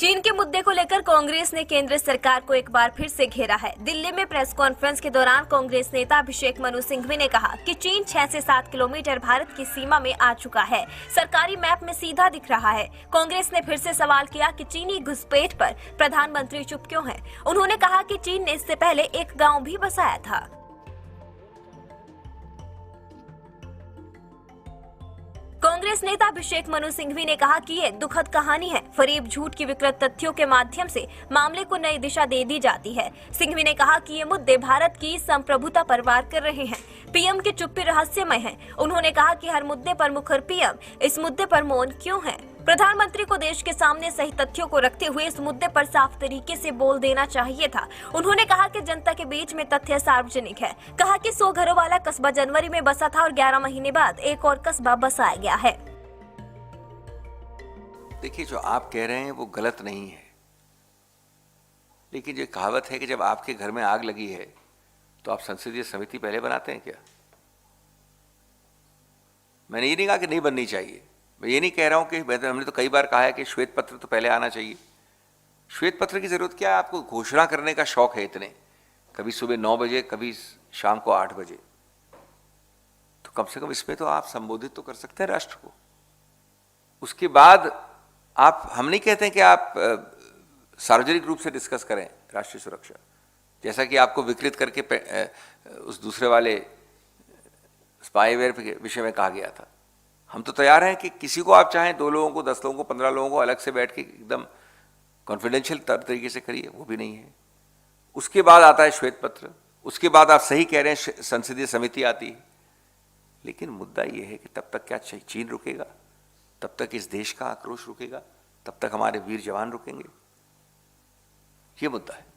चीन के मुद्दे को लेकर कांग्रेस ने केंद्र सरकार को एक बार फिर से घेरा है। दिल्ली में प्रेस कॉन्फ्रेंस के दौरान कांग्रेस नेता अभिषेक मनु सिंघवी ने कहा कि चीन 6 से 7 किलोमीटर भारत की सीमा में आ चुका है, सरकारी मैप में सीधा दिख रहा है। कांग्रेस ने फिर से सवाल किया कि चीनी घुसपैठ पर प्रधानमंत्री चुप क्यों हैं? उन्होंने कहा कि चीन ने इससे पहले एक गाँव भी बसाया था। कांग्रेस नेता अभिषेक मनु सिंघवी ने कहा कि ये दुखद कहानी है। फरेब झूठ की विकृत तथ्यों के माध्यम से मामले को नई दिशा दे दी जाती है। सिंघवी ने कहा कि ये मुद्दे भारत की संप्रभुता पर वार कर रहे हैं। पीएम की चुप्पी रहस्यमय है। उन्होंने कहा कि हर मुद्दे पर मुखर पीएम इस मुद्दे पर मौन क्यों है? प्रधानमंत्री को देश के सामने सही तथ्यों को रखते हुए इस मुद्दे पर साफ तरीके से बोल देना चाहिए था। उन्होंने कहा कि जनता के बीच में तथ्य सार्वजनिक है। कहा कि 100 घरों वाला कस्बा जनवरी में बसा था और 11 महीने बाद एक और कस्बा बसाया गया है। देखिए, जो आप कह रहे हैं वो गलत नहीं है, लेकिन जो कहावत है कि जब आपके घर में आग लगी है तो आप संसदीय समिति पहले बनाते हैं क्या? मैंने ये नहीं कहा कि नहीं बननी चाहिए। मैं ये नहीं कह रहा हूं कि हमने तो कई बार कहा है कि श्वेत पत्र तो पहले आना चाहिए। श्वेत पत्र की जरूरत क्या है? आपको घोषणा करने का शौक है इतने, कभी सुबह 9 बजे, कभी शाम को 8 बजे, तो कम से कम इसमें तो आप संबोधित तो कर सकते हैं राष्ट्र को। उसके बाद हम नहीं कहते हैं कि आप सार्वजनिक रूप से डिस्कस करें राष्ट्रीय सुरक्षा, जैसा कि आपको विकृत करके उस दूसरे वाले स्पाईवेयर के विषय में कहा गया था। हम तो तैयार हैं कि किसी को आप चाहें 2 लोगों को, 10 लोगों को, 15 लोगों को अलग से बैठ के एकदम कॉन्फिडेंशियल तरीके से करिए, वो भी नहीं है। उसके बाद आता है श्वेत पत्र, उसके बाद आप सही कह रहे हैं संसदीय समिति आती है। लेकिन मुद्दा ये है कि तब तक क्या चीन रुकेगा? तब तक इस देश का आक्रोश रुकेगा? तब तक हमारे वीर जवान रुकेंगे? ये मुद्दा है।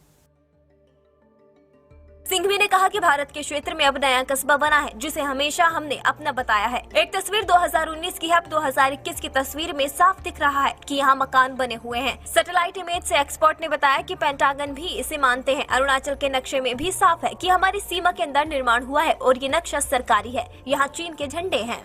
सिंघवी ने कहा कि भारत के क्षेत्र में अब नया कस्बा बना है, जिसे हमेशा हमने अपना बताया है। एक तस्वीर 2019 की है, अब 2021 की तस्वीर में साफ दिख रहा है कि यहाँ मकान बने हुए हैं। सैटेलाइट इमेज से एक्सपर्ट ने बताया कि पेंटागन भी इसे मानते हैं। अरुणाचल के नक्शे में भी साफ है कि हमारी सीमा के अंदर निर्माण हुआ है और ये नक्शा सरकारी है। यहाँ चीन के झंडे हैं।